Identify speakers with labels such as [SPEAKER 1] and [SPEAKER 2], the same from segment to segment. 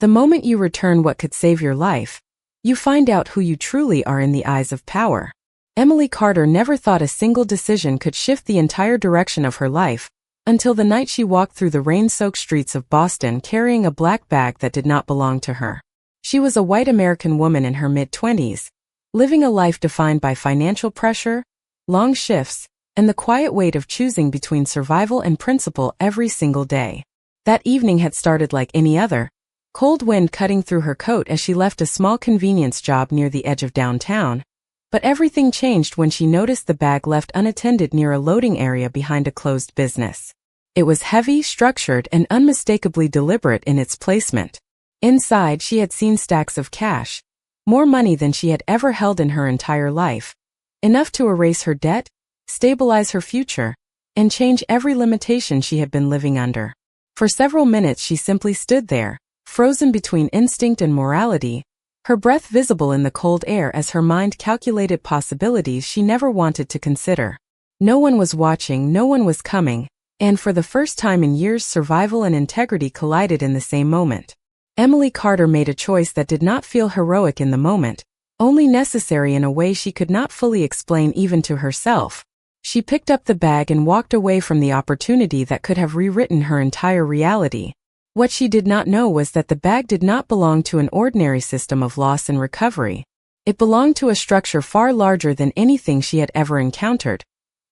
[SPEAKER 1] The moment you return what could save your life, you find out who you truly are in the eyes of power. Emily Carter never thought a single decision could shift the entire direction of her life, until the night she walked through the rain-soaked streets of Boston carrying a black bag that did not belong to her. She was a white American woman in her mid-20s, living a life defined by financial pressure, long shifts, and the quiet weight of choosing between survival and principle every single day. That evening had started like any other, cold wind cutting through her coat as she left a small convenience job near the edge of downtown. But everything changed when she noticed the bag left unattended near a loading area behind a closed business. It was heavy, structured, and unmistakably deliberate in its placement. Inside, she had seen stacks of cash, more money than she had ever held in her entire life, enough to erase her debt, stabilize her future, and change every limitation she had been living under. For several minutes she simply stood there, frozen between instinct and morality, her breath visible in the cold air as her mind calculated possibilities she never wanted to consider. No one was watching, no one was coming, and for the first time in years survival and integrity collided in the same moment. Emily Carter made a choice that did not feel heroic in the moment, only necessary in a way she could not fully explain even to herself. She picked up the bag and walked away from the opportunity that could have rewritten her entire reality. What she did not know was that the bag did not belong to an ordinary system of loss and recovery. It belonged to a structure far larger than anything she had ever encountered.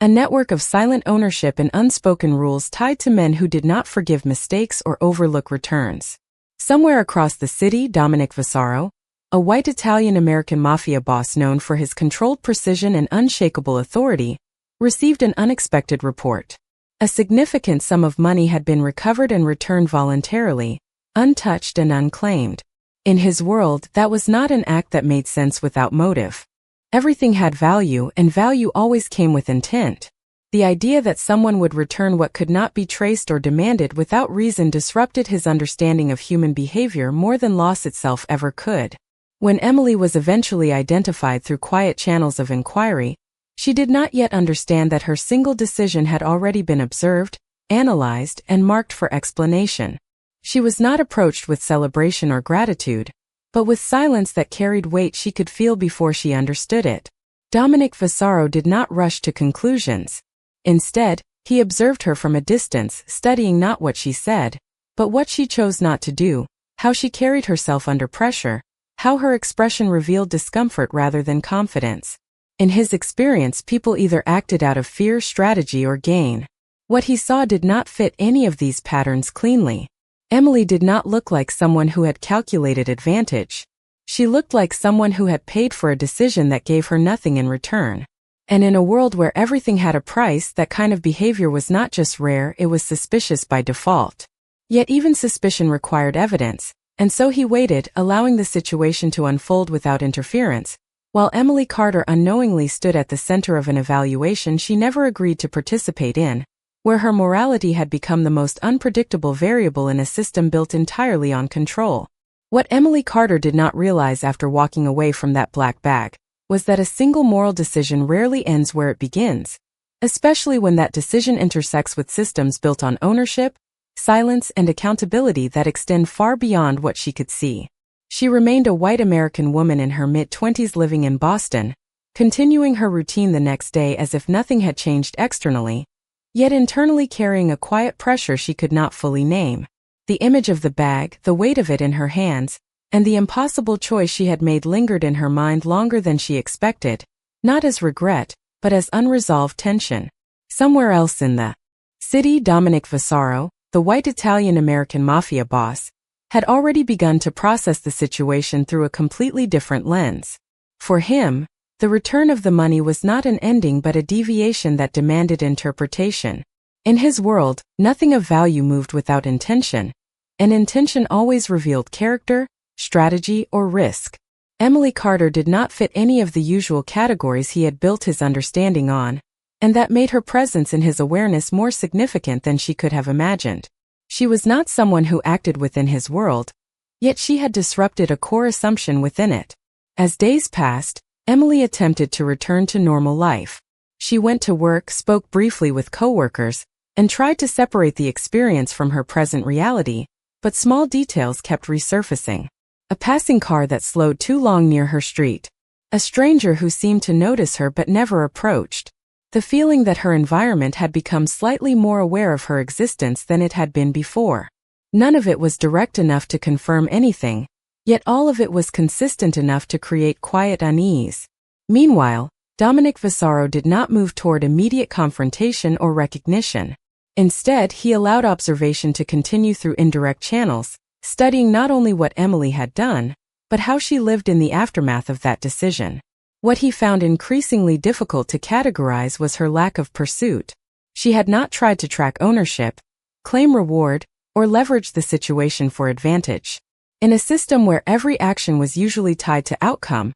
[SPEAKER 1] A network of silent ownership and unspoken rules tied to men who did not forgive mistakes or overlook returns. Somewhere across the city, Dominic Vasaro, a white Italian-American mafia boss known for his controlled precision and unshakable authority, received an unexpected report. A significant sum of money had been recovered and returned voluntarily, untouched and unclaimed. In his world, that was not an act that made sense without motive. Everything had value, and value always came with intent. The idea that someone would return what could not be traced or demanded without reason disrupted his understanding of human behavior more than loss itself ever could. When Emily was eventually identified through quiet channels of inquiry, she did not yet understand that her single decision had already been observed, analyzed, and marked for explanation. She was not approached with celebration or gratitude, but with silence that carried weight she could feel before she understood it. Dominic Vasaro did not rush to conclusions. Instead, he observed her from a distance, studying not what she said, but what she chose not to do, how she carried herself under pressure, how her expression revealed discomfort rather than confidence. In his experience, people either acted out of fear, strategy, or gain. What he saw did not fit any of these patterns cleanly. Emily did not look like someone who had calculated advantage. She looked like someone who had paid for a decision that gave her nothing in return. And in a world where everything had a price, that kind of behavior was not just rare, it was suspicious by default. Yet even suspicion required evidence, and so he waited, allowing the situation to unfold without interference, while Emily Carter unknowingly stood at the center of an evaluation she never agreed to participate in, where her morality had become the most unpredictable variable in a system built entirely on control. What Emily Carter did not realize after walking away from that black bag was that a single moral decision rarely ends where it begins, especially when that decision intersects with systems built on ownership, silence, and accountability that extend far beyond what she could see. She remained a white American woman in her mid-20s living in Boston, continuing her routine the next day as if nothing had changed externally, yet internally carrying a quiet pressure she could not fully name. The image of the bag, the weight of it in her hands, and the impossible choice she had made lingered in her mind longer than she expected, not as regret, but as unresolved tension. Somewhere else in the city, Dominic Vasaro, the white Italian-American mafia boss, had already begun to process the situation through a completely different lens. For him, the return of the money was not an ending but a deviation that demanded interpretation. In his world, nothing of value moved without intention, and intention always revealed character, strategy, or risk. Emily Carter did not fit any of the usual categories he had built his understanding on, and that made her presence in his awareness more significant than she could have imagined. She was not someone who acted within his world, yet she had disrupted a core assumption within it. As days passed, Emily attempted to return to normal life. She went to work, spoke briefly with coworkers, and tried to separate the experience from her present reality, but small details kept resurfacing. A passing car that slowed too long near her street. A stranger who seemed to notice her but never approached. The feeling that her environment had become slightly more aware of her existence than it had been before. None of it was direct enough to confirm anything, yet all of it was consistent enough to create quiet unease. Meanwhile, Dominic Vasaro did not move toward immediate confrontation or recognition. Instead, he allowed observation to continue through indirect channels, studying not only what Emily had done, but how she lived in the aftermath of that decision. What he found increasingly difficult to categorize was her lack of pursuit. She had not tried to track ownership, claim reward, or leverage the situation for advantage. In a system where every action was usually tied to outcome,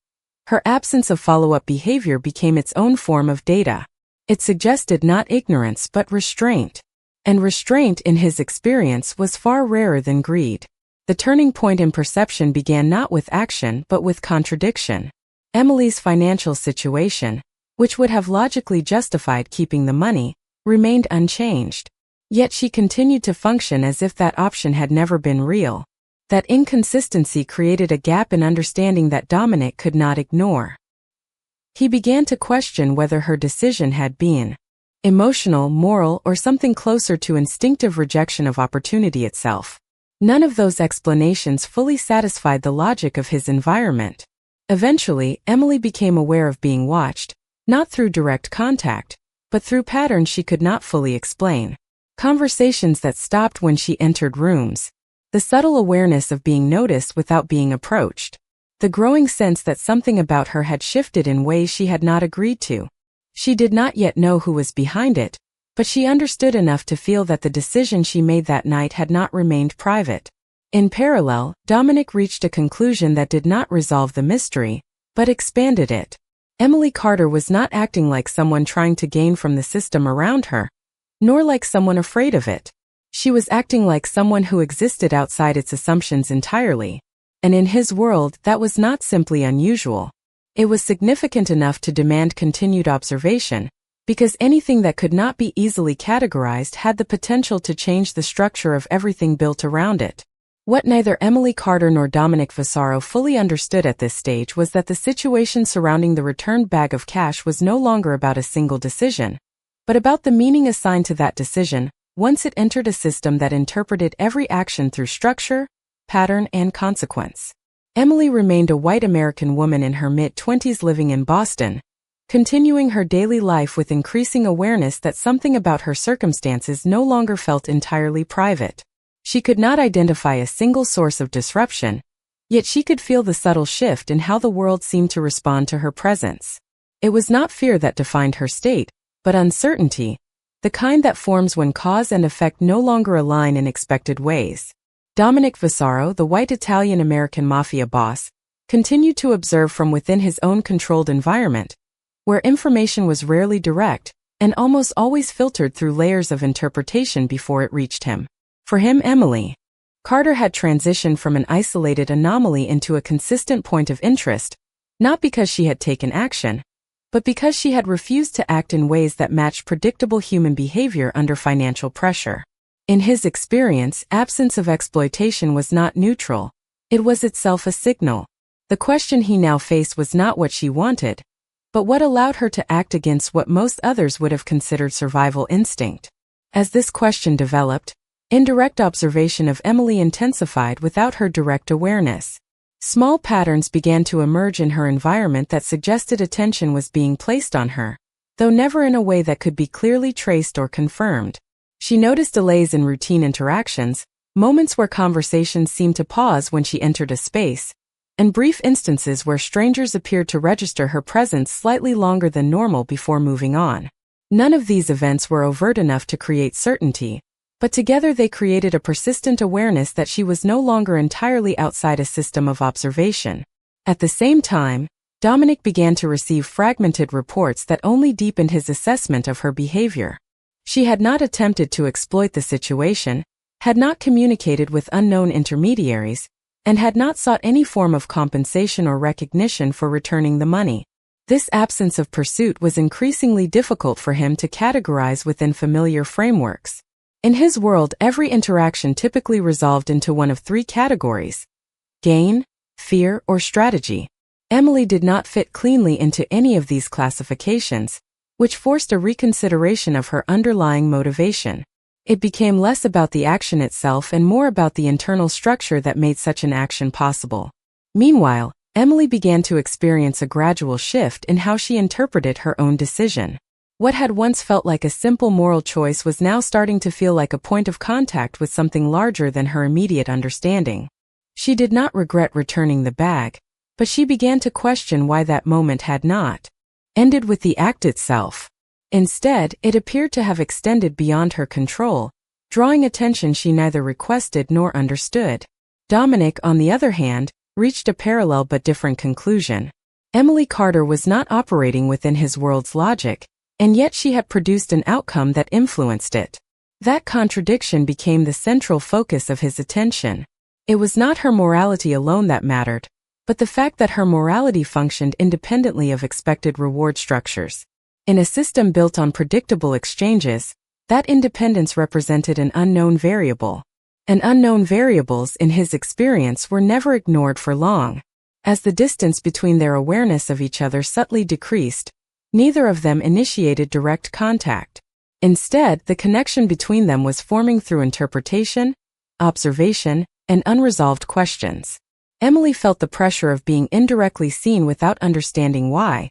[SPEAKER 1] her absence of follow-up behavior became its own form of data. It suggested not ignorance but restraint. And restraint, in his experience, was far rarer than greed. The turning point in perception began not with action but with contradiction. Emily's financial situation, which would have logically justified keeping the money, remained unchanged. Yet she continued to function as if that option had never been real. That inconsistency created a gap in understanding that Dominic could not ignore. He began to question whether her decision had been emotional, moral, or something closer to instinctive rejection of opportunity itself. None of those explanations fully satisfied the logic of his environment. Eventually, Emily became aware of being watched, not through direct contact, but through patterns she could not fully explain. Conversations that stopped when she entered rooms. The subtle awareness of being noticed without being approached. The growing sense that something about her had shifted in ways she had not agreed to. She did not yet know who was behind it, but she understood enough to feel that the decision she made that night had not remained private. In parallel, Dominic reached a conclusion that did not resolve the mystery, but expanded it. Emily Carter was not acting like someone trying to gain from the system around her, nor like someone afraid of it. She was acting like someone who existed outside its assumptions entirely. And in his world, that was not simply unusual. It was significant enough to demand continued observation, because anything that could not be easily categorized had the potential to change the structure of everything built around it. What neither Emily Carter nor Dominic Vasaro fully understood at this stage was that the situation surrounding the returned bag of cash was no longer about a single decision, but about the meaning assigned to that decision once it entered a system that interpreted every action through structure, pattern, and consequence. Emily remained a white American woman in her mid-20s living in Boston, continuing her daily life with increasing awareness that something about her circumstances no longer felt entirely private. She could not identify a single source of disruption, yet she could feel the subtle shift in how the world seemed to respond to her presence. It was not fear that defined her state, but uncertainty, the kind that forms when cause and effect no longer align in expected ways. Dominic Vasaro, the white Italian-American Mafia boss, continued to observe from within his own controlled environment, where information was rarely direct and almost always filtered through layers of interpretation before it reached him. For him, Emily Carter had transitioned from an isolated anomaly into a consistent point of interest, not because she had taken action, but because she had refused to act in ways that matched predictable human behavior under financial pressure. In his experience, absence of exploitation was not neutral. It was itself a signal. The question he now faced was not what she wanted, but what allowed her to act against what most others would have considered survival instinct. As this question developed, indirect observation of Emily intensified without her direct awareness. Small patterns began to emerge in her environment that suggested attention was being placed on her, though never in a way that could be clearly traced or confirmed. She noticed delays in routine interactions, moments where conversations seemed to pause when she entered a space, and brief instances where strangers appeared to register her presence slightly longer than normal before moving on. None of these events were overt enough to create certainty, but together they created a persistent awareness that she was no longer entirely outside a system of observation. At the same time, Dominic began to receive fragmented reports that only deepened his assessment of her behavior. She had not attempted to exploit the situation, had not communicated with unknown intermediaries, and had not sought any form of compensation or recognition for returning the money. This absence of pursuit was increasingly difficult for him to categorize within familiar frameworks. In his world, every interaction typically resolved into one of three categories: gain, fear, or strategy. Emily did not fit cleanly into any of these classifications, which forced a reconsideration of her underlying motivation. It became less about the action itself and more about the internal structure that made such an action possible. Meanwhile, Emily began to experience a gradual shift in how she interpreted her own decision. What had once felt like a simple moral choice was now starting to feel like a point of contact with something larger than her immediate understanding. She did not regret returning the bag, but she began to question why that moment had not ended with the act itself. Instead, it appeared to have extended beyond her control, drawing attention she neither requested nor understood. Dominic, on the other hand, reached a parallel but different conclusion. Emily Carter was not operating within his world's logic, and yet she had produced an outcome that influenced it. That contradiction became the central focus of his attention. It was not her morality alone that mattered, but the fact that her morality functioned independently of expected reward structures. In a system built on predictable exchanges, that independence represented an unknown variable. And unknown variables, in his experience, were never ignored for long. As the distance between their awareness of each other subtly decreased, neither of them initiated direct contact. Instead, the connection between them was forming through interpretation, observation, and unresolved questions. Emily felt the pressure of being indirectly seen without understanding why,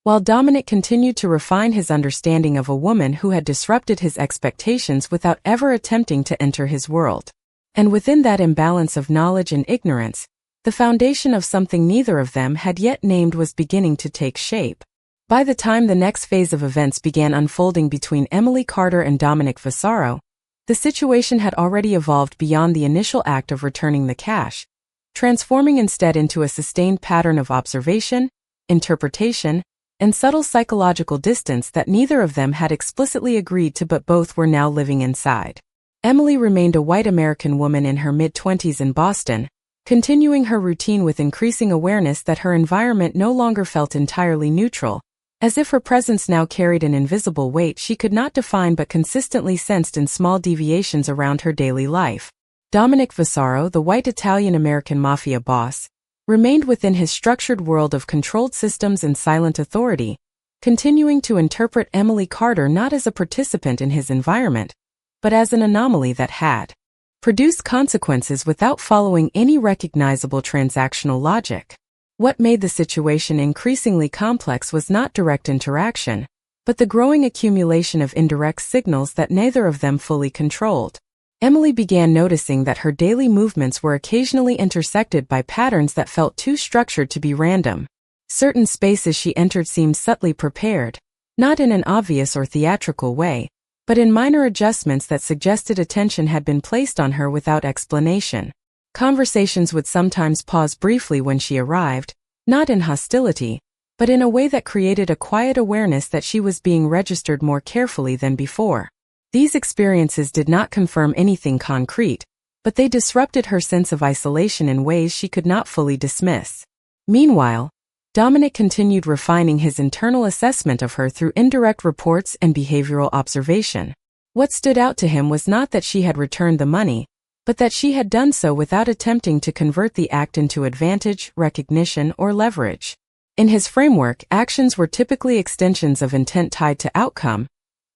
[SPEAKER 1] while Dominic continued to refine his understanding of a woman who had disrupted his expectations without ever attempting to enter his world. And within that imbalance of knowledge and ignorance, the foundation of something neither of them had yet named was beginning to take shape. By the time the next phase of events began unfolding between Emily Carter and Dominic Vasaro, the situation had already evolved beyond the initial act of returning the cash, transforming instead into a sustained pattern of observation, interpretation, and subtle psychological distance that neither of them had explicitly agreed to but both were now living inside. Emily remained a white American woman in her mid-20s in Boston, continuing her routine with increasing awareness that her environment no longer felt entirely neutral, as if her presence now carried an invisible weight she could not define but consistently sensed in small deviations around her daily life. Dominic Vasaro, the white Italian-American Mafia boss, remained within his structured world of controlled systems and silent authority, continuing to interpret Emily Carter not as a participant in his environment, but as an anomaly that had produced consequences without following any recognizable transactional logic. What made the situation increasingly complex was not direct interaction, but the growing accumulation of indirect signals that neither of them fully controlled. Emily began noticing that her daily movements were occasionally intersected by patterns that felt too structured to be random. Certain spaces she entered seemed subtly prepared, not in an obvious or theatrical way, but in minor adjustments that suggested attention had been placed on her without explanation. Conversations would sometimes pause briefly when she arrived, not in hostility, but in a way that created a quiet awareness that she was being registered more carefully than before. These experiences did not confirm anything concrete, but they disrupted her sense of isolation in ways she could not fully dismiss. Meanwhile, Dominic continued refining his internal assessment of her through indirect reports and behavioral observation. What stood out to him was not that she had returned the money, but that she had done so without attempting to convert the act into advantage, recognition, or leverage. In his framework, actions were typically extensions of intent tied to outcome,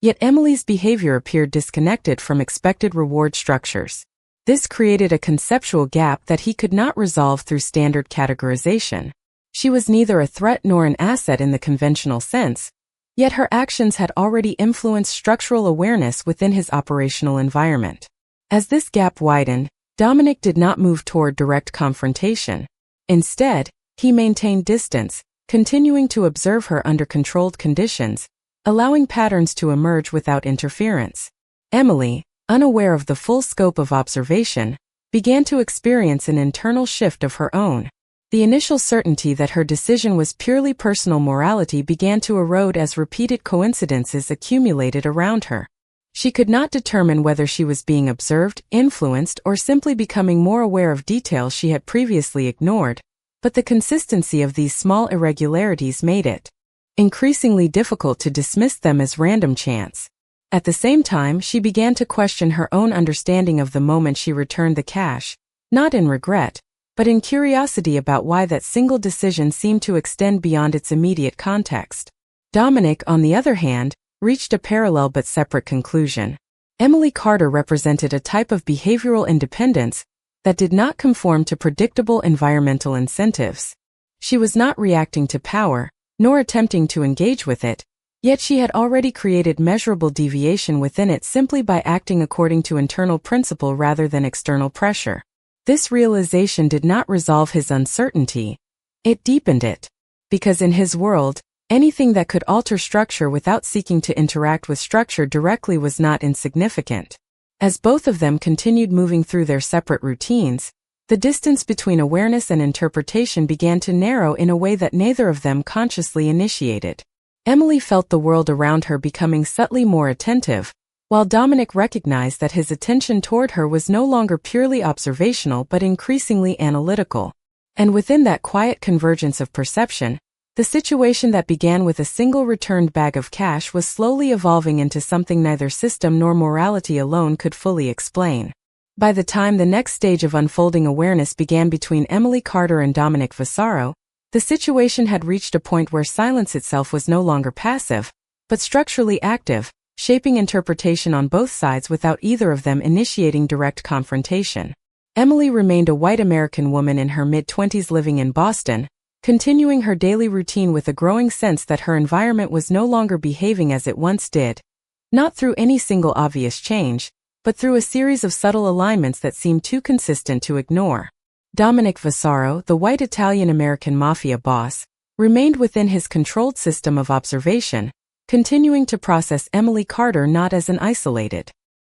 [SPEAKER 1] yet Emily's behavior appeared disconnected from expected reward structures. This created a conceptual gap that he could not resolve through standard categorization. She was neither a threat nor an asset in the conventional sense, yet her actions had already influenced structural awareness within his operational environment. As this gap widened, Dominic did not move toward direct confrontation. Instead, he maintained distance, continuing to observe her under controlled conditions, allowing patterns to emerge without interference. Emily, unaware of the full scope of observation, began to experience an internal shift of her own. The initial certainty that her decision was purely personal morality began to erode as repeated coincidences accumulated around her. She could not determine whether she was being observed, influenced, or simply becoming more aware of details she had previously ignored, but the consistency of these small irregularities made it increasingly difficult to dismiss them as random chance. At the same time, she began to question her own understanding of the moment she returned the cash, not in regret, but in curiosity about why that single decision seemed to extend beyond its immediate context. Dominic, on the other hand, reached a parallel but separate conclusion. Emily Carter represented a type of behavioral independence that did not conform to predictable environmental incentives. She was not reacting to power, nor attempting to engage with it, yet she had already created measurable deviation within it simply by acting according to internal principle rather than external pressure. This realization did not resolve his uncertainty, it deepened it. Because in his world, anything that could alter structure without seeking to interact with structure directly was not insignificant. As both of them continued moving through their separate routines, the distance between awareness and interpretation began to narrow in a way that neither of them consciously initiated. Emily felt the world around her becoming subtly more attentive, while Dominic recognized that his attention toward her was no longer purely observational but increasingly analytical. And within that quiet convergence of perception, the situation that began with a single returned bag of cash was slowly evolving into something neither system nor morality alone could fully explain. By the time the next stage of unfolding awareness began between Emily Carter and Dominic Vasaro, the situation had reached a point where silence itself was no longer passive, but structurally active, shaping interpretation on both sides without either of them initiating direct confrontation. Emily remained a white American woman in her mid-20s living in Boston, continuing her daily routine with a growing sense that her environment was no longer behaving as it once did, not through any single obvious change, but through a series of subtle alignments that seemed too consistent to ignore. Dominic Vasaro, the white Italian-American Mafia boss, remained within his controlled system of observation, continuing to process Emily Carter not as an isolated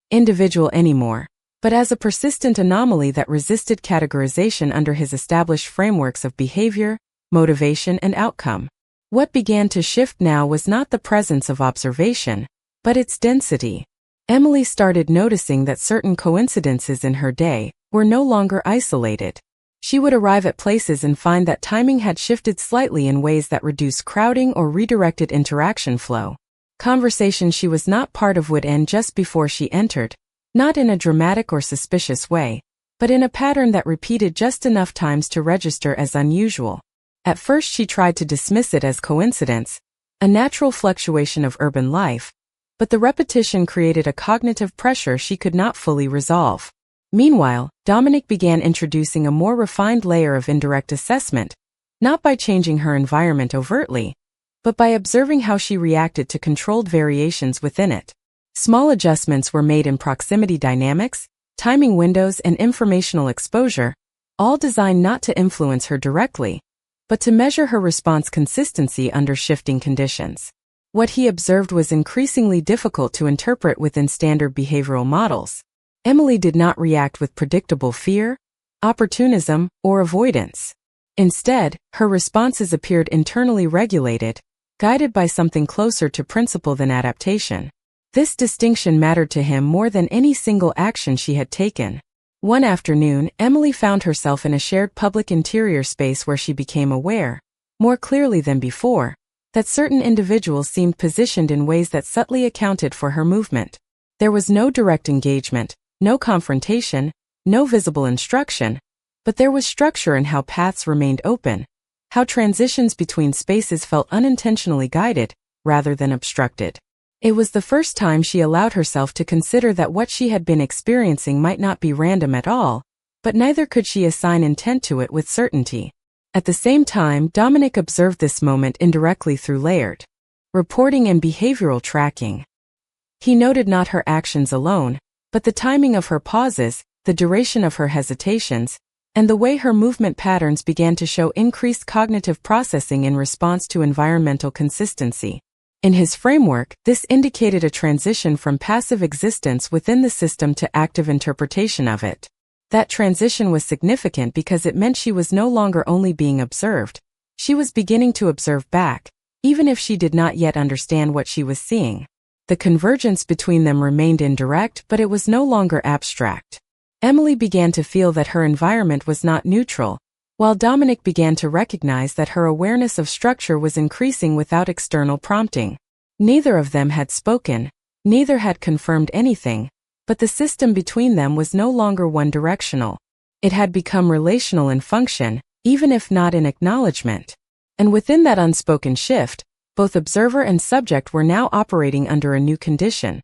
[SPEAKER 1] individual anymore, but as a persistent anomaly that resisted categorization under his established frameworks of behavior, motivation, and outcome. What began to shift now was not the presence of observation, but its density. Emily started noticing that certain coincidences in her day were no longer isolated. She would arrive at places and find that timing had shifted slightly in ways that reduced crowding or redirected interaction flow. Conversations she was not part of would end just before she entered, not in a dramatic or suspicious way, but in a pattern that repeated just enough times to register as unusual. At first she tried to dismiss it as coincidence, a natural fluctuation of urban life, but the repetition created a cognitive pressure she could not fully resolve. Meanwhile, Dominic began introducing a more refined layer of indirect assessment, not by changing her environment overtly, but by observing how she reacted to controlled variations within it. Small adjustments were made in proximity dynamics, timing windows, and informational exposure, all designed not to influence her directly, but to measure her response consistency under shifting conditions. What he observed was increasingly difficult to interpret within standard behavioral models. Emily did not react with predictable fear, opportunism, or avoidance. Instead, her responses appeared internally regulated, guided by something closer to principle than adaptation. This distinction mattered to him more than any single action she had taken. One afternoon, Emily found herself in a shared public interior space where she became aware, more clearly than before, that certain individuals seemed positioned in ways that subtly accounted for her movement. There was no direct engagement, no confrontation, no visible instruction, but there was structure in how paths remained open, how transitions between spaces felt unintentionally guided, rather than obstructed. It was the first time she allowed herself to consider that what she had been experiencing might not be random at all, but neither could she assign intent to it with certainty. At the same time, Dominic observed this moment indirectly through layered reporting and behavioral tracking. He noted not her actions alone, but the timing of her pauses, the duration of her hesitations, and the way her movement patterns began to show increased cognitive processing in response to environmental consistency. In his framework, this indicated a transition from passive existence within the system to active interpretation of it. That transition was significant because it meant she was no longer only being observed, she was beginning to observe back, even if she did not yet understand what she was seeing. The convergence between them remained indirect, but it was no longer abstract. Emily began to feel that her environment was not neutral, while Dominic began to recognize that her awareness of structure was increasing without external prompting. Neither of them had spoken, Neither had confirmed anything, but the system between them was no longer one-directional. It had become relational in function, even if not in acknowledgment. And within that unspoken shift, both observer and subject were now operating under a new condition.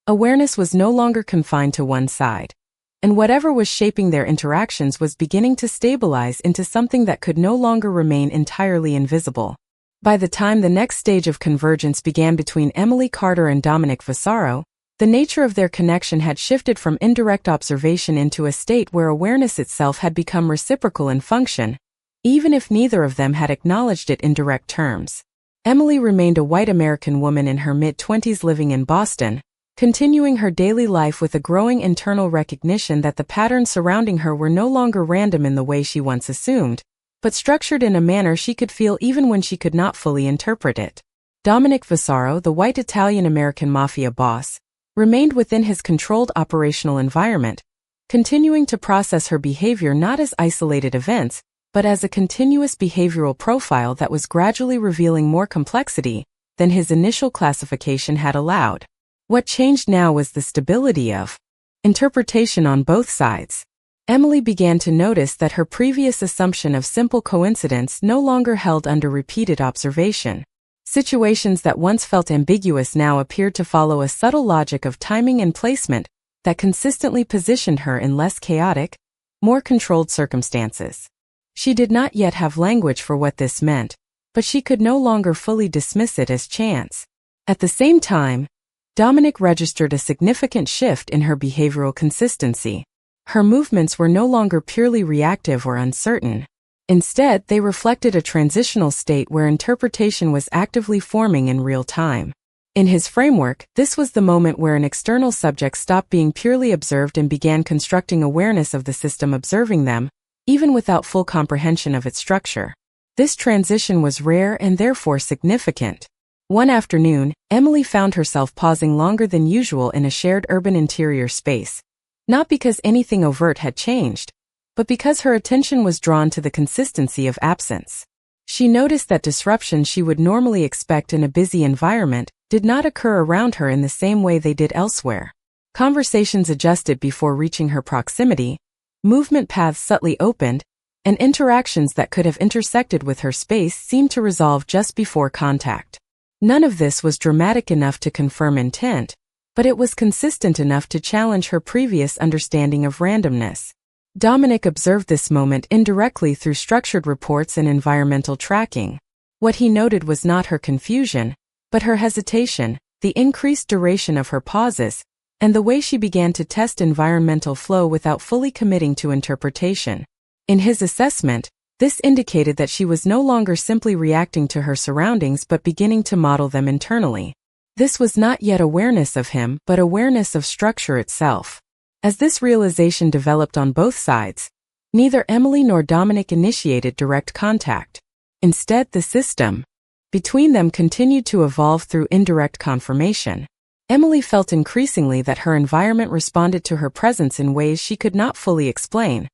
[SPEAKER 1] Awareness was no longer confined to one side, and whatever was shaping their interactions was beginning to stabilize into something that could no longer remain entirely invisible. By the time the next stage of convergence began between Emily Carter and Dominic Vasaro, the nature of their connection had shifted from indirect observation into a state where awareness itself had become reciprocal in function, even if neither of them had acknowledged it in direct terms. Emily remained a white American woman in her mid-20s living in Boston, continuing her daily life with a growing internal recognition that the patterns surrounding her were no longer random in the way she once assumed, but structured in a manner she could feel even when she could not fully interpret it. Dominic Vasaro, the white Italian-American mafia boss, remained within his controlled operational environment, continuing to process her behavior not as isolated events, but as a continuous behavioral profile that was gradually revealing more complexity than his initial classification had allowed. What changed now was the stability of interpretation on both sides. Emily began to notice that her previous assumption of simple coincidence no longer held under repeated observation. Situations that once felt ambiguous now appeared to follow a subtle logic of timing and placement that consistently positioned her in less chaotic, more controlled circumstances. She did not yet have language for what this meant, but she could no longer fully dismiss it as chance. At the same time, Dominic registered a significant shift in her behavioral consistency. Her movements were no longer purely reactive or uncertain. Instead, they reflected a transitional state where interpretation was actively forming in real time. In his framework, this was the moment where an external subject stopped being purely observed and began constructing awareness of the system observing them, even without full comprehension of its structure. This transition was rare and therefore significant. One afternoon, Emily found herself pausing longer than usual in a shared urban interior space, not because anything overt had changed, but because her attention was drawn to the consistency of absence. She noticed that disruption she would normally expect in a busy environment did not occur around her in the same way they did elsewhere. Conversations adjusted before reaching her proximity, movement paths subtly opened, and interactions that could have intersected with her space seemed to resolve just before contact. None of this was dramatic enough to confirm intent, but it was consistent enough to challenge her previous understanding of randomness. Dominic observed this moment indirectly through structured reports and environmental tracking. What he noted was not her confusion, but her hesitation, the increased duration of her pauses, and the way she began to test environmental flow without fully committing to interpretation. In his assessment, this indicated that she was no longer simply reacting to her surroundings but beginning to model them internally. This was not yet awareness of him, but awareness of structure itself. As this realization developed on both sides, neither Emily nor Dominic initiated direct contact. Instead, the system between them continued to evolve through indirect confirmation. Emily felt increasingly that her environment responded to her presence in ways she could not fully explain,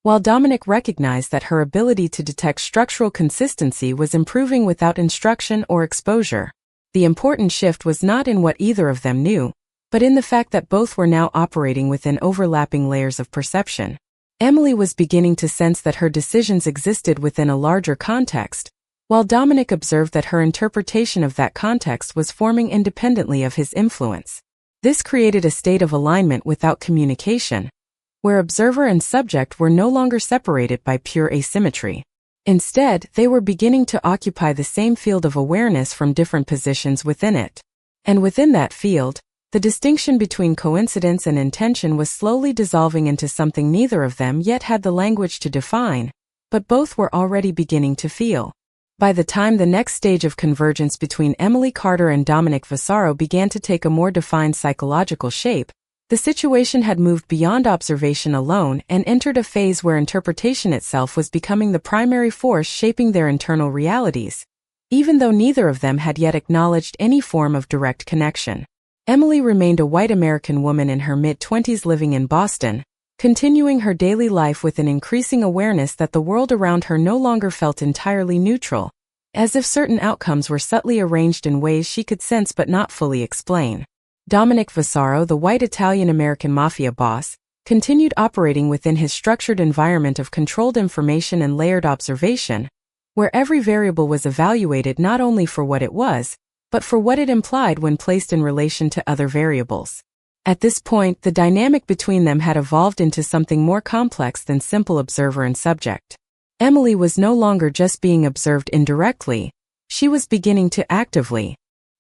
[SPEAKER 1] while Dominic recognized that her ability to detect structural consistency was improving without instruction or exposure. The important shift was not in what either of them knew, but in the fact that both were now operating within overlapping layers of perception. Emily was beginning to sense that her decisions existed within a larger context, while Dominic observed that her interpretation of that context was forming independently of his influence. This created a state of alignment without communication, where observer and subject were no longer separated by pure asymmetry. Instead, they were beginning to occupy the same field of awareness from different positions within it. And within that field, the distinction between coincidence and intention was slowly dissolving into something neither of them yet had the language to define, but both were already beginning to feel. By the time the next stage of convergence between Emily Carter and Dominic Vasaro began to take a more defined psychological shape, the situation had moved beyond observation alone and entered a phase where interpretation itself was becoming the primary force shaping their internal realities, even though neither of them had yet acknowledged any form of direct connection. Emily remained a white American woman in her mid-20s living in Boston, continuing her daily life with an increasing awareness that the world around her no longer felt entirely neutral, as if certain outcomes were subtly arranged in ways she could sense but not fully explain. Dominic Vasaro, the white Italian-American mafia boss, continued operating within his structured environment of controlled information and layered observation, where every variable was evaluated not only for what it was, but for what it implied when placed in relation to other variables. At this point, the dynamic between them had evolved into something more complex than simple observer and subject. Emily was no longer just being observed indirectly, she was beginning to actively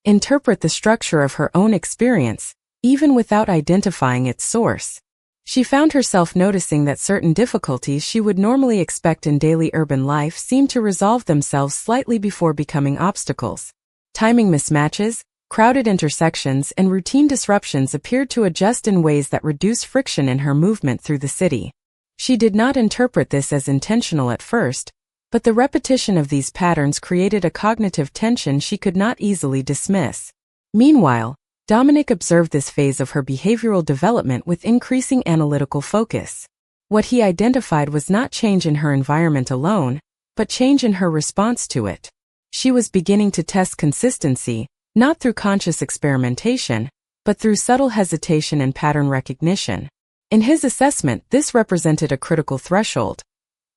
[SPEAKER 1] interpret the structure of her own experience, even without identifying its source. She found herself noticing that certain difficulties she would normally expect in daily urban life seemed to resolve themselves slightly before becoming obstacles. Timing mismatches, crowded intersections, and routine disruptions appeared to adjust in ways that reduced friction in her movement through the city. She did not interpret this as intentional at first, but the repetition of these patterns created a cognitive tension she could not easily dismiss. Meanwhile, Dominic observed this phase of her behavioral development with increasing analytical focus. What he identified was not change in her environment alone, but change in her response to it. She was beginning to test consistency, not through conscious experimentation, but through subtle hesitation and pattern recognition. In his assessment, this represented a critical threshold,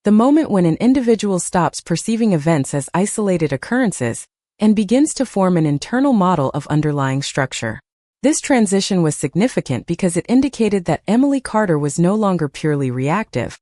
[SPEAKER 1] the moment when an individual stops perceiving events as isolated occurrences and begins to form an internal model of underlying structure. This transition was significant because it indicated that Emily Carter was no longer purely reactive.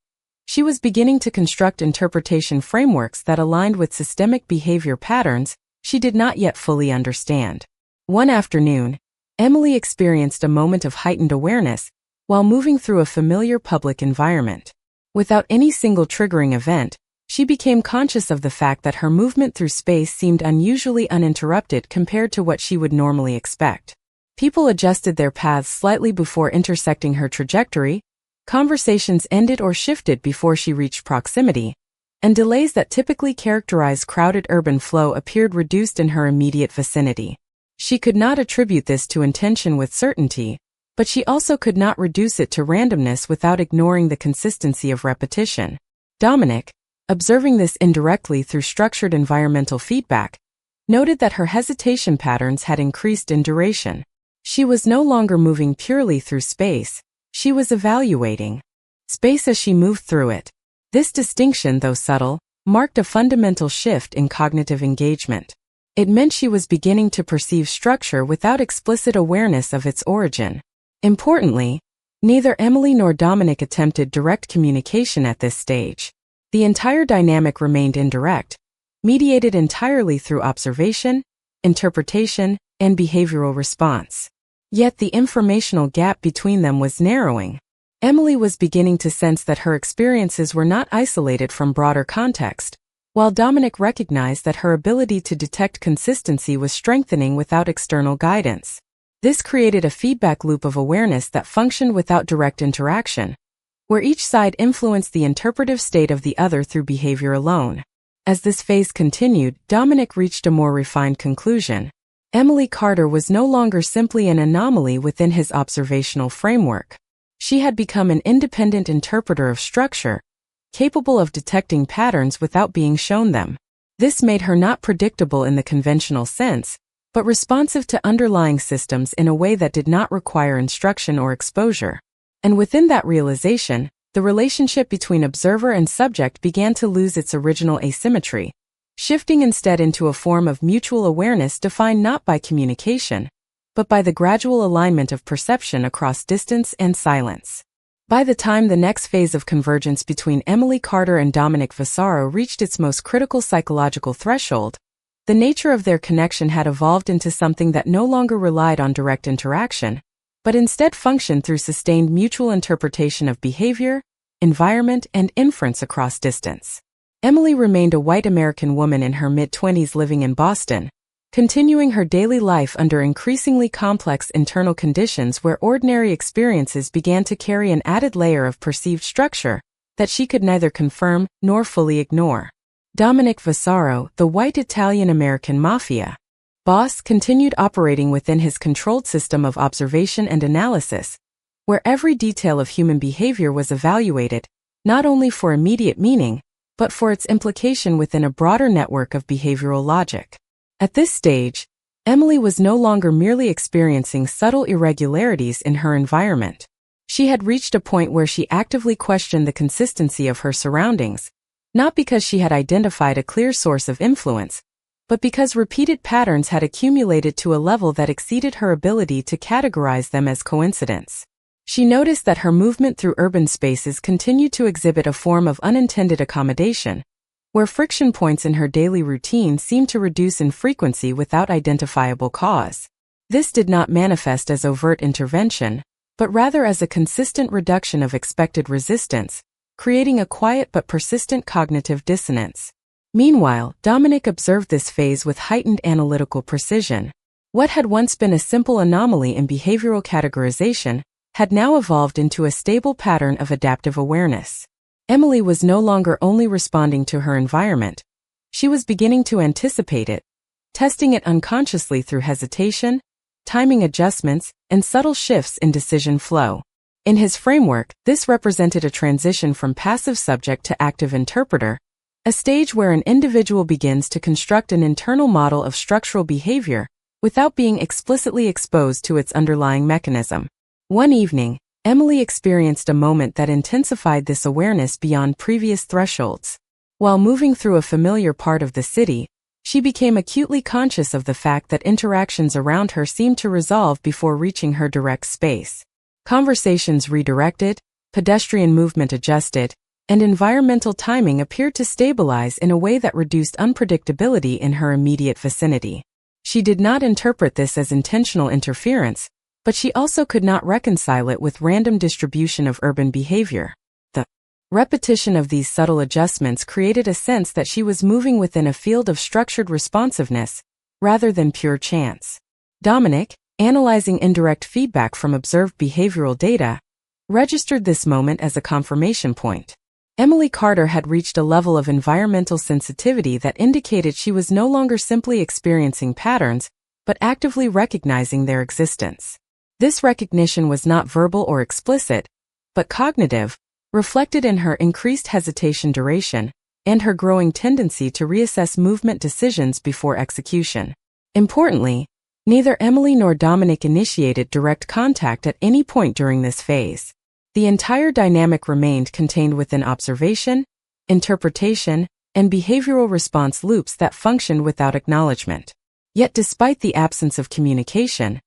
[SPEAKER 1] She was beginning to construct interpretation frameworks that aligned with systemic behavior patterns she did not yet fully understand. One afternoon, Emily experienced a moment of heightened awareness while moving through a familiar public environment. Without any single triggering event, she became conscious of the fact that her movement through space seemed unusually uninterrupted compared to what she would normally expect. People adjusted their paths slightly before intersecting her trajectory, conversations ended or shifted before she reached proximity, and delays that typically characterize crowded urban flow appeared reduced in her immediate vicinity. She could not attribute this to intention with certainty, but she also could not reduce it to randomness without ignoring the consistency of repetition. Dominic, observing this indirectly through structured environmental feedback, noted that her hesitation patterns had increased in duration. She was no longer moving purely through space, she was evaluating space as she moved through it. This distinction, though subtle, marked a fundamental shift in cognitive engagement. It meant she was beginning to perceive structure without explicit awareness of its origin. Importantly, neither Emily nor Dominic attempted direct communication at this stage. The entire dynamic remained indirect, mediated entirely through observation, interpretation, and behavioral response. Yet the informational gap between them was narrowing. Emily was beginning to sense that her experiences were not isolated from broader context, while Dominic recognized that her ability to detect consistency was strengthening without external guidance. This created a feedback loop of awareness that functioned without direct interaction, where each side influenced the interpretive state of the other through behavior alone. As this phase continued, Dominic reached a more refined conclusion. Emily Carter was no longer simply an anomaly within his observational framework. She had become an independent interpreter of structure, capable of detecting patterns without being shown them. This made her not predictable in the conventional sense, but responsive to underlying systems in a way that did not require instruction or exposure. And within that realization, the relationship between observer and subject began to lose its original asymmetry, shifting instead into a form of mutual awareness defined not by communication, but by the gradual alignment of perception across distance and silence. By the time the next phase of convergence between Emily Carter and Dominic Vasaro reached its most critical psychological threshold, the nature of their connection had evolved into something that no longer relied on direct interaction, but instead functioned through sustained mutual interpretation of behavior, environment, and inference across distance. Emily remained a white American woman in her mid-20s living in Boston, continuing her daily life under increasingly complex internal conditions where ordinary experiences began to carry an added layer of perceived structure that she could neither confirm nor fully ignore. Dominic Vasaro, the white Italian-American mafia boss, continued operating within his controlled system of observation and analysis, where every detail of human behavior was evaluated, not only for immediate meaning, but for its implication within a broader network of behavioral logic. At this stage, Emily was no longer merely experiencing subtle irregularities in her environment. She had reached a point where she actively questioned the consistency of her surroundings, not because she had identified a clear source of influence, but because repeated patterns had accumulated to a level that exceeded her ability to categorize them as coincidence. She noticed that her movement through urban spaces continued to exhibit a form of unintended accommodation, where friction points in her daily routine seemed to reduce in frequency without identifiable cause. This did not manifest as overt intervention, but rather as a consistent reduction of expected resistance, creating a quiet but persistent cognitive dissonance. Meanwhile, Dominic observed this phase with heightened analytical precision. What had once been a simple anomaly in behavioral categorization had now evolved into a stable pattern of adaptive awareness. Emily was no longer only responding to her environment. She was beginning to anticipate it, testing it unconsciously through hesitation, timing adjustments, and subtle shifts in decision flow. In his framework, this represented a transition from passive subject to active interpreter, a stage where an individual begins to construct an internal model of structural behavior without being explicitly exposed to its underlying mechanism. One evening, Emily experienced a moment that intensified this awareness beyond previous thresholds. While moving through a familiar part of the city, she became acutely conscious of the fact that interactions around her seemed to resolve before reaching her direct space. Conversations redirected, pedestrian movement adjusted, and environmental timing appeared to stabilize in a way that reduced unpredictability in her immediate vicinity. She did not interpret this as intentional interference, but she also could not reconcile it with random distribution of urban behavior. The repetition of these subtle adjustments created a sense that she was moving within a field of structured responsiveness, rather than pure chance. Dominic, analyzing indirect feedback from observed behavioral data, registered this moment as a confirmation point. Emily Carter had reached a level of environmental sensitivity that indicated she was no longer simply experiencing patterns, but actively recognizing their existence. This recognition was not verbal or explicit, but cognitive, reflected in her increased hesitation duration and her growing tendency to reassess movement decisions before execution. Importantly, neither Emily nor Dominic initiated direct contact at any point during this phase. The entire dynamic remained contained within observation, interpretation, and behavioral response loops that functioned without acknowledgment. Yet despite the absence of communication,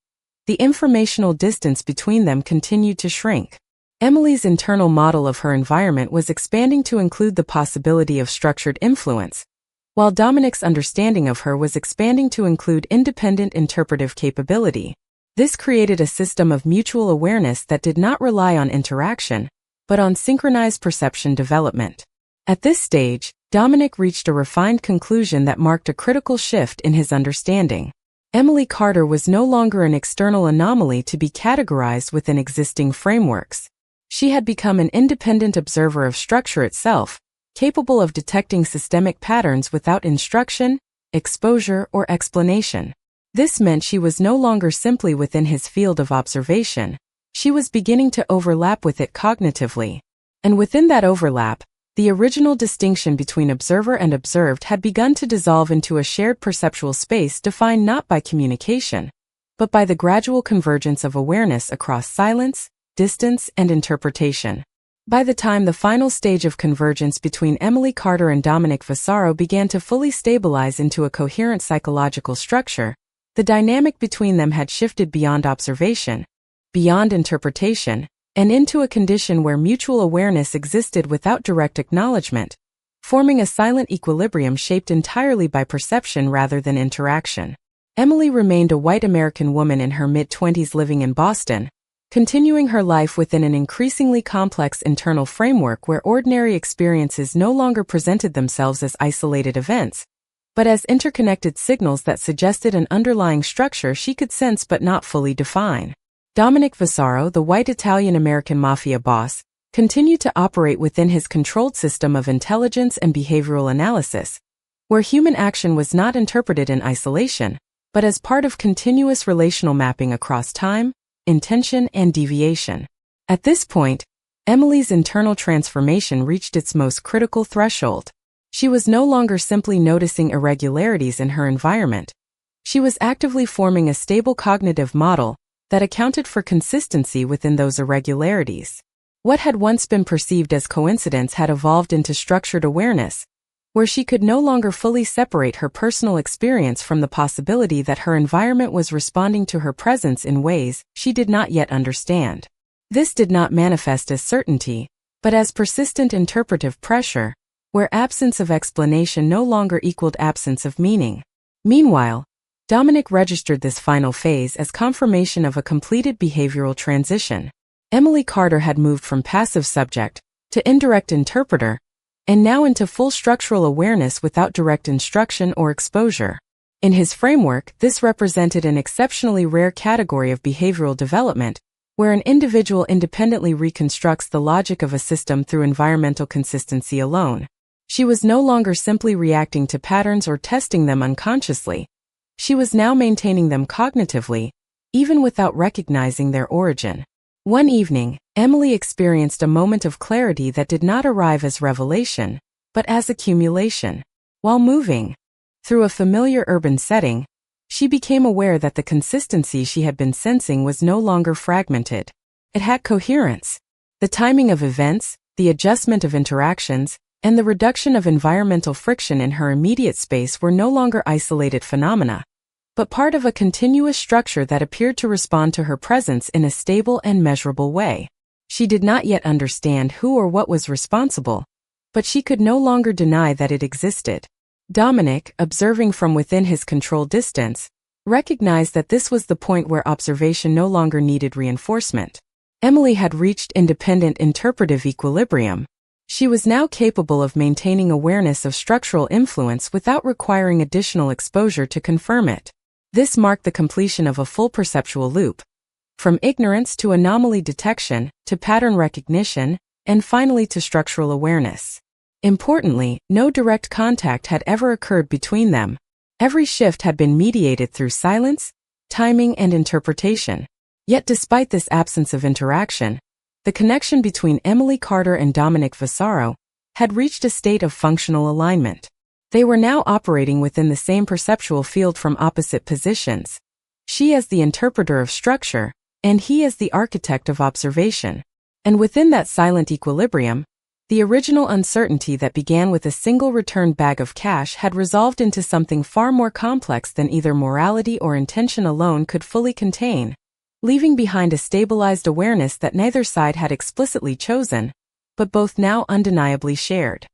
[SPEAKER 1] the informational distance between them continued to shrink. Emily's internal model of her environment was expanding to include the possibility of structured influence, while Dominic's understanding of her was expanding to include independent interpretive capability. This created a system of mutual awareness that did not rely on interaction, but on synchronized perception development. At this stage, Dominic reached a refined conclusion that marked a critical shift in his understanding. Emily Carter was no longer an external anomaly to be categorized within existing frameworks. She had become an independent observer of structure itself, capable of detecting systemic patterns without instruction, exposure, or explanation. This meant she was no longer simply within his field of observation. She was beginning to overlap with it cognitively. And within that overlap, the original distinction between observer and observed had begun to dissolve into a shared perceptual space defined not by communication, but by the gradual convergence of awareness across silence, distance, and interpretation. By the time the final stage of convergence between Emily Carter and Dominic Vasaro began to fully stabilize into a coherent psychological structure, the dynamic between them had shifted beyond observation, beyond interpretation, and into a condition where mutual awareness existed without direct acknowledgment, forming a silent equilibrium shaped entirely by perception rather than interaction. Emily remained a white American woman in her mid-20s living in Boston, continuing her life within an increasingly complex internal framework where ordinary experiences no longer presented themselves as isolated events, but as interconnected signals that suggested an underlying structure she could sense but not fully define. Dominic Vasaro, the white Italian-American mafia boss, continued to operate within his controlled system of intelligence and behavioral analysis, where human action was not interpreted in isolation, but as part of continuous relational mapping across time, intention, and deviation. At this point, Emily's internal transformation reached its most critical threshold. She was no longer simply noticing irregularities in her environment. She was actively forming a stable cognitive model that accounted for consistency within those irregularities. What had once been perceived as coincidence had evolved into structured awareness, where she could no longer fully separate her personal experience from the possibility that her environment was responding to her presence in ways she did not yet understand. This did not manifest as certainty, but as persistent interpretive pressure, where absence of explanation no longer equaled absence of meaning. Meanwhile, Dominic registered this final phase as confirmation of a completed behavioral transition. Emily Carter had moved from passive subject to indirect interpreter, and now into full structural awareness without direct instruction or exposure. In his framework, this represented an exceptionally rare category of behavioral development, where an individual independently reconstructs the logic of a system through environmental consistency alone. She was no longer simply reacting to patterns or testing them unconsciously. She was now maintaining them cognitively, even without recognizing their origin. One evening, Emily experienced a moment of clarity that did not arrive as revelation, but as accumulation. While moving through a familiar urban setting, she became aware that the consistency she had been sensing was no longer fragmented. It had coherence. The timing of events, the adjustment of interactions, and the reduction of environmental friction in her immediate space were no longer isolated phenomena, but part of a continuous structure that appeared to respond to her presence in a stable and measurable way. She did not yet understand who or what was responsible, but she could no longer deny that it existed. Dominic, observing from within his controlled distance, recognized that this was the point where observation no longer needed reinforcement. Emily had reached independent interpretive equilibrium. She was now capable of maintaining awareness of structural influence without requiring additional exposure to confirm it. This marked the completion of a full perceptual loop, from ignorance to anomaly detection, to pattern recognition, and finally to structural awareness. Importantly, no direct contact had ever occurred between them. Every shift had been mediated through silence, timing, and interpretation. Yet despite this absence of interaction, the connection between Emily Carter and Dominic Vasaro had reached a state of functional alignment. They were now operating within the same perceptual field from opposite positions, she as the interpreter of structure, and he as the architect of observation. And within that silent equilibrium, the original uncertainty that began with a single returned bag of cash had resolved into something far more complex than either morality or intention alone could fully contain, leaving behind a stabilized awareness that neither side had explicitly chosen, but both now undeniably shared.